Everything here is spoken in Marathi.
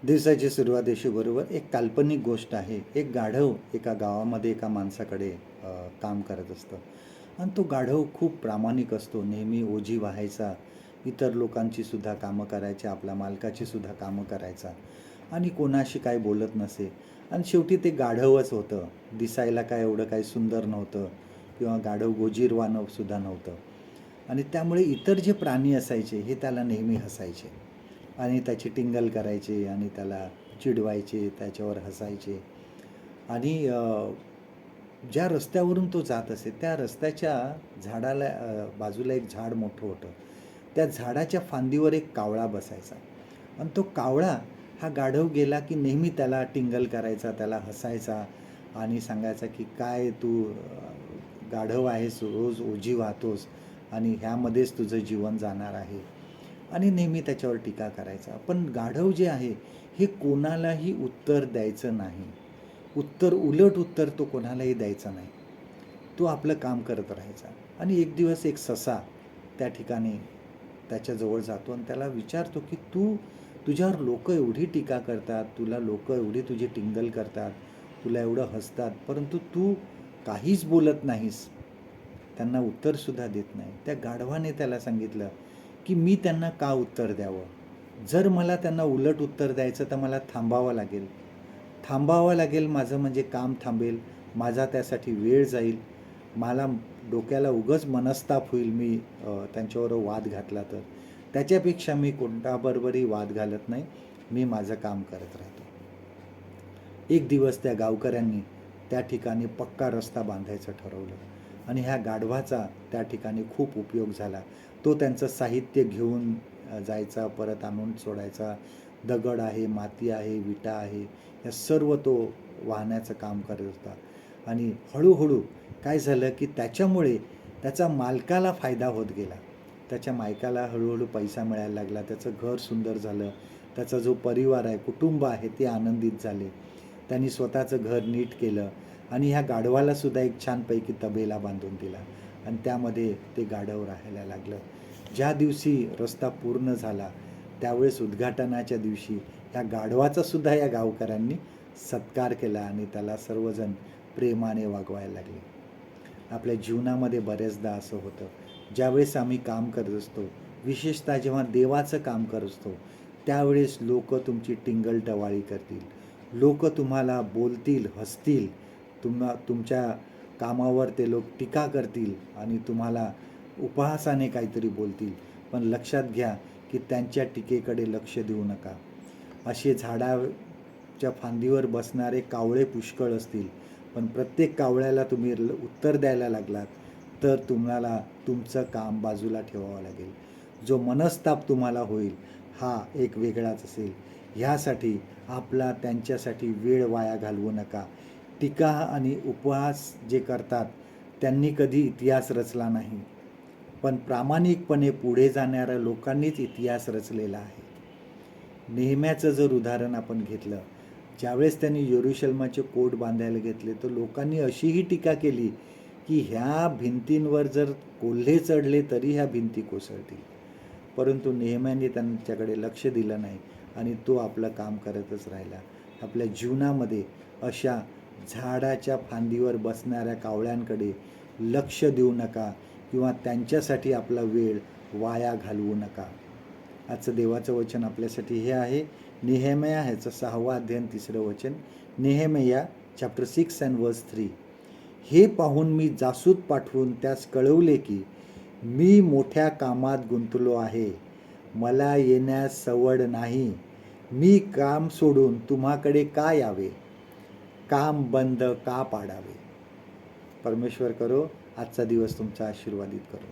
दिवसाची सुरुवात बरोबर एक काल्पनिक गोष्ट आहे. एक गाढव एका गावामध्ये एका माणसाकडे काम करत असतं आणि तो गाढव खूप प्रामाणिक असतो. नेहमी ओझी वाहायचा, इतर लोकांची सुद्धा कामं करायच्या, आपल्या मालकाची सुद्धा कामं करायचा आणि कोणाशी काय बोलत नसे आणि शेवटी ते गाढवच होतं. दिसायला काय एवढं काही सुंदर नव्हतं किंवा गाढव गोजीरवाणं सुद्धा नव्हतं आणि त्यामुळे इतर जे प्राणी असायचे हे त्याला नेहमी हसायचे आणि त्याची टिंगल करायचे आणि त्याला चिडवायचे, त्याच्यावर हसायचे आणि ज्या रस्त्यावरून तो जात असे त्या रस्त्याच्या झाडाला बाजूला एक झाड मोठं होतं. त्या झाडाच्या फांदीवर एक कावळा बसायचा आणि तो कावळा हा गाढव गेला की नेहमी त्याला टिंगल करायचा, त्याला हसायचा आणि सांगायचा की काय तू गाढव आहेस, रोज ओझी वाहतोस आणि ह्यामध्येच तुझं जीवन जाणार आहे आणि नेहमी त्याच्यावर टीका करायचा. पण गाढव जे आहे हे कोणालाही उत्तर द्यायचं नाही. उलट उत्तर तो कोणालाही द्यायचा नाही. तो आपलं काम करत राहायचा आणि एक दिवस एक ससा त्या ठिकाणी त्याच्याजवळ जातो आणि त्याला विचारतो की तुझ्यावर लोक एवढी टीका करतात, तुला लोक एवढी तुझी टिंगल करतात, तुला एवढं हसतात, परंतु तू काहीच बोलत नाहीस, त्यांना उत्तरसुद्धा देत नाही. त्या गाढवाने त्याला सांगितलं की मी त्यांना का उत्तर द्यावं? जर मला त्यांना उलट उत्तर द्यायचं तर मला थांबावं लागेल, माझं म्हणजे काम थांबेल, माझा त्यासाठी वेळ जाईल, मला डोक्याला उगाच मनस्ताप होईल मी त्यांच्याबरोबर वाद घातला तर. त्याच्यापेक्षा मी कोणाबरोबरही वाद घालत नाही, मी माझं काम करत राहतो. एक दिवस त्या गावकऱ्यांनी त्या ठिकाणी पक्का रस्ता बांधायचं ठरवलं आणि ह्या गाढवाचा त्या ठिकाणी खूप उपयोग झाला. तो त्यांचं साहित्य घेऊन जायचा, परत आणून सोडायचा. दगड आहे, माती आहे, विटा आहे, या सर्व तो वाहण्याचं काम करत होता आणि हळूहळू काय झालं की त्याच्यामुळे त्याचा मालकाला फायदा होत गेला. त्याच्या मालकाला हळूहळू पैसा मिळायला लागला, त्याचं घर सुंदर झालं, त्याचा जो परिवार आहे, कुटुंब आहे, ते आनंदित झाले. त्यांनी स्वतःचं घर नीट केलं आणि ह्या गाढवाला सुद्धा एक छानपैकी तबेला बांधून दिला आणि त्यामध्ये ते गाढव राहायला लागलं. ज्या दिवशी रस्ता पूर्ण झाला त्यावेळेस उद्घाटनाच्या दिवशी ह्या गाढवाचा सुद्धा या गावकऱ्यांनी सत्कार केला आणि त्याला सर्वजण प्रेमाने वागवायला लागले. आपल्या जीवनामध्ये बरेचदा असं होतं, ज्यावेळेस आम्ही काम करत असतो, विशेषतः जेव्हा देवाचं काम करत असतो, त्यावेळेस लोक तुमची टिंगल टवाळी करतील, लोक तुम्हाला बोलतील, हसतील, तुमच्या कामावर ते लोक टीका करतील आणि तुम्हाला उपहासाने काहीतरी बोलतील. पण लक्षात घ्या की त्यांच्या टीकेकडे लक्ष देऊ नका. असे झाडाच्या फांदीवर बसणारे कावळे पुष्कळ असतील, पण प्रत्येक कावळ्याला तुम्ही उत्तर द्यायला लागलात तर तुम्हाला तुमचं काम बाजूला ठेवावं लागेल. जो मनस्ताप तुम्हाला होईल हा एक वेगळाच असेल. ह्यासाठी आपला त्यांच्यासाठी वेळ वाया घालवू नका. टीका आणि उपहास जे करतात त्यांनी कधी इतिहास रचला नाही, पण प्रामाणिकपणे पुढे जाणाऱ्या लोकांनीच इतिहास रचलेला आहे. नेहम्याचं जर उदाहरण आपण घेतलं, ज्यावेळेस त्यांनी यरूशलेमाचे कोट बांधायला घेतले तर लोकांनी अशीही टीका केली की ह्या भिंतींवर जर कोल्हे चढले तरी ह्या भिंती कोसळतील, परंतु नेहम्याने त्यांच्याकडे लक्ष दिलं नाही आणि तो आपलं काम करतच राहिला. आपल्या जीवनामध्ये अशा झाडाच्या फांदीवर बसणाऱ्या कावळ्यांकडे लक्ष देऊ नका किंवा त्यांच्यासाठी आपला वेळ वाया घालवू नका. आजचं देवाचं वचन आपल्यासाठी हे आहे, नेहेमिया ह्याचं 6वा अध्याय 3रं वचन. नेहेमिया चॅप्टर 6 and verse 3. हे पाहून मी जासूद पाठवून त्यास कळवले की मी मोठ्या कामात गुंतलो आहे, मला येण्यास सवड नाही. मी काम सोडून तुम्हाकडे का यावे, काम बंद का पाडावे. परमेश्वर करो आजचा दिवस तुमचा आशीर्वादित करो.